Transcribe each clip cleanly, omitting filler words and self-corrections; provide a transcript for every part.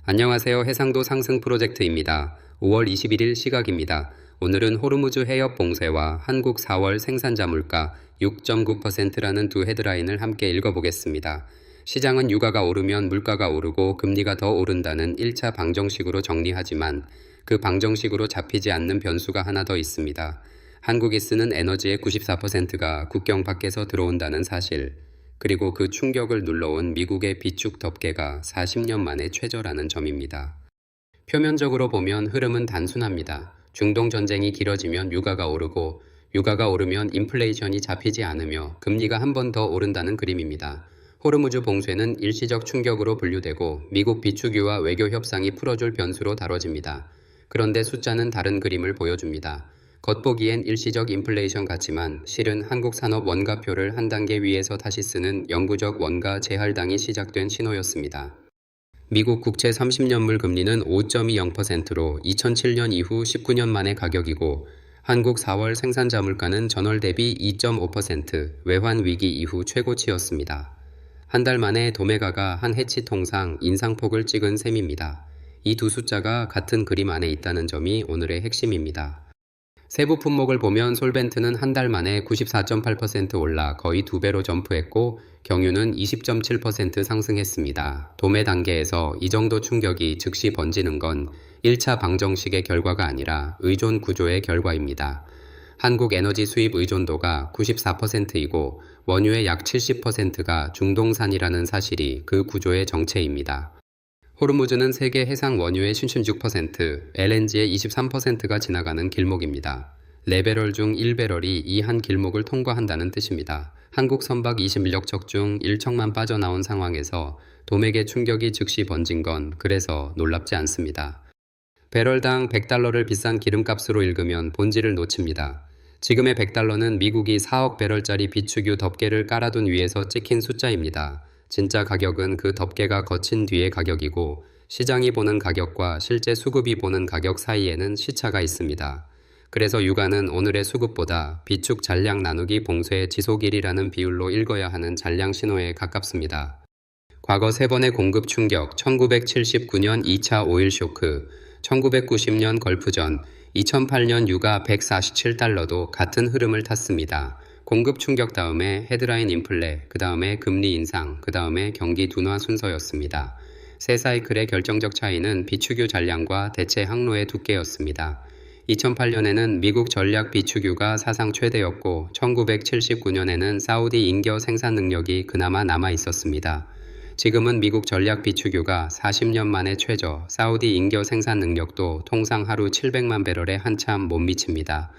안녕하세요. 해상도 상승 프로젝트입니다. 5월 21일 시각입니다. 오늘은 호르무즈 해협 봉쇄와 한국 4월 생산자 물가 6.9%라는 두 헤드라인을 함께 읽어보겠습니다. 시장은 유가가 오르면 물가가 오르고 금리가 더 오른다는 1차 방정식으로 정리하지만 그 방정식으로 잡히지 않는 변수가 하나 더 있습니다. 한국이 쓰는 에너지의 94%가 국경 밖에서 들어온다는 사실. 그리고 그 충격을 눌러온 미국의 비축 덮개가 40년 만에 최저라는 점입니다. 표면적으로 보면 흐름은 단순합니다. 중동 전쟁이 길어지면 유가가 오르고 유가가 오르면 인플레이션이 잡히지 않으며 금리가 한 번 더 오른다는 그림입니다. 호르무즈 봉쇄는 일시적 충격으로 분류되고 미국 비축유와 외교 협상이 풀어줄 변수로 다뤄집니다. 그런데 숫자는 다른 그림을 보여줍니다. 겉보기엔 일시적 인플레이션 같지만 실은 한국 산업 원가표를 한 단계 위에서 다시 쓰는 영구적 원가 재할당이 시작된 신호였습니다. 미국 국채 30년물 금리는 5.20%로 2007년 이후 19년 만의 가격이고 한국 4월 생산자 물가는 전월 대비 2.5% 외환 위기 이후 최고치였습니다. 한 달 만에 도매가가 한 해치 통상 인상폭을 찍은 셈입니다. 이 두 숫자가 같은 그림 안에 있다는 점이 오늘의 핵심입니다. 세부 품목을 보면 솔벤트는 한 달 만에 94.8% 올라 거의 2배로 점프했고 경유는 20.7% 상승했습니다. 도매 단계에서 이 정도 충격이 즉시 번지는 건 1차 방정식의 결과가 아니라 의존 구조의 결과입니다. 한국 에너지 수입 의존도가 94%이고 원유의 약 70%가 중동산이라는 사실이 그 구조의 정체입니다. 호르무즈는 세계 해상 원유의 16%, LNG의 23%가 지나가는 길목입니다. 4배럴 중 1배럴이 이 한 길목을 통과한다는 뜻입니다. 한국 선박 21억 척 중 1척만 빠져나온 상황에서 도매계 충격이 즉시 번진 건 그래서 놀랍지 않습니다. 배럴당 100달러를 비싼 기름값으로 읽으면 본질을 놓칩니다. 지금의 100달러는 미국이 4억 배럴짜리 비축유 덮개를 깔아둔 위에서 찍힌 숫자입니다. 진짜 가격은 그 덮개가 거친 뒤의 가격이고 시장이 보는 가격과 실제 수급이 보는 가격 사이에는 시차가 있습니다. 그래서 유가는 오늘의 수급보다 비축 잔량 나누기 봉쇄의 지속일이라는 비율로 읽어야 하는 잔량 신호에 가깝습니다. 과거 3번의 공급 충격, 1979년 2차 오일 쇼크, 1990년 걸프전, 2008년 유가 147달러도 같은 흐름을 탔습니다. 공급 충격 다음에 헤드라인 인플레, 그 다음에 금리 인상, 그 다음에 경기 둔화 순서였습니다. 세 사이클의 결정적 차이는 비축유 잔량과 대체 항로의 두께였습니다. 2008년에는 미국 전략 비축유가 사상 최대였고 1979년에는 사우디 인겨 생산 능력이 그나마 남아 있었습니다. 지금은 미국 전략 비축유가 40년 만에 최저, 사우디 인겨 생산 능력도 통상 하루 700만 배럴에 한참 못 미칩니다.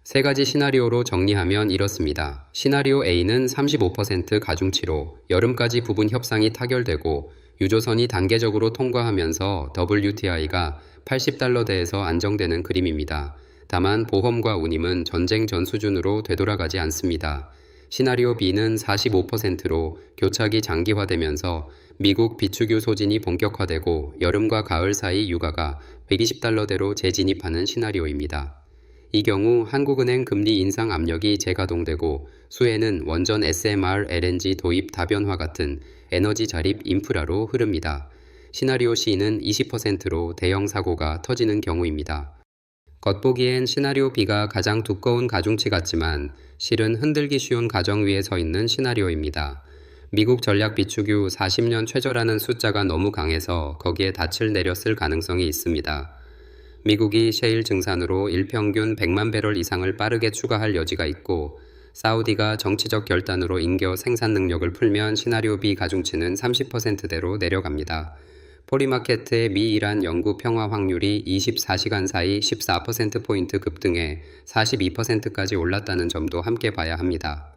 세 가지 시나리오로 정리하면 이렇습니다. 시나리오 A는 35% 가중치로 여름까지 부분 협상이 타결되고 유조선이 단계적으로 통과하면서 WTI가 80달러대에서 안정되는 그림입니다. 다만 보험과 운임은 전쟁 전 수준으로 되돌아가지 않습니다. 시나리오 B는 45%로 교착이 장기화되면서 미국 비축유 소진이 본격화되고 여름과 가을 사이 유가가 120달러대로 재진입하는 시나리오입니다. 이 경우 한국은행 금리 인상 압력이 재가동되고 수혜는 원전 SMR, LNG 도입 다변화 같은 에너지 자립 인프라로 흐릅니다. 시나리오 C는 20%로 대형 사고가 터지는 경우입니다. 겉보기엔 시나리오 B가 가장 두꺼운 가중치 같지만 실은 흔들기 쉬운 가정 위에 서 있는 시나리오입니다. 미국 전략 비축유 40년 최저라는 숫자가 너무 강해서 거기에 닻을 내렸을 가능성이 있습니다. 미국이 셰일 증산으로 일평균 100만 배럴 이상을 빠르게 추가할 여지가 있고 사우디가 정치적 결단으로 인겨 생산 능력을 풀면 시나리오 B 가중치는 30%대로 내려갑니다. 포리마케트의 미-이란 영구 평화 확률이 24시간 사이 14%포인트 급등해 42%까지 올랐다는 점도 함께 봐야 합니다.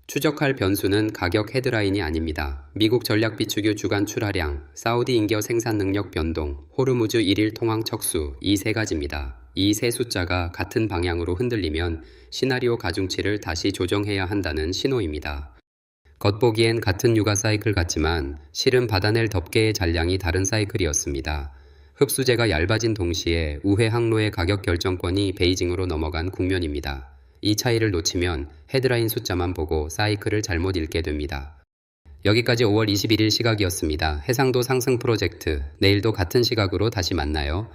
추적할 변수는 가격 헤드라인이 아닙니다. 미국 전략 비축유 주간 출하량, 사우디 인겨 생산 능력 변동, 호르무즈 1일 통항 척수 이 세 가지입니다. 이 세 숫자가 같은 방향으로 흔들리면 시나리오 가중치를 다시 조정해야 한다는 신호입니다. 겉보기엔 같은 유가 사이클 같지만 실은 받아낼 덮개의 잔량이 다른 사이클이었습니다. 흡수제가 얇아진 동시에 우회 항로의 가격 결정권이 베이징으로 넘어간 국면입니다. 이 차이를 놓치면 헤드라인 숫자만 보고 사이클을 잘못 읽게 됩니다. 여기까지 5월 21일 시각이었습니다. 해상도 상승 프로젝트. 내일도 같은 시각으로 다시 만나요.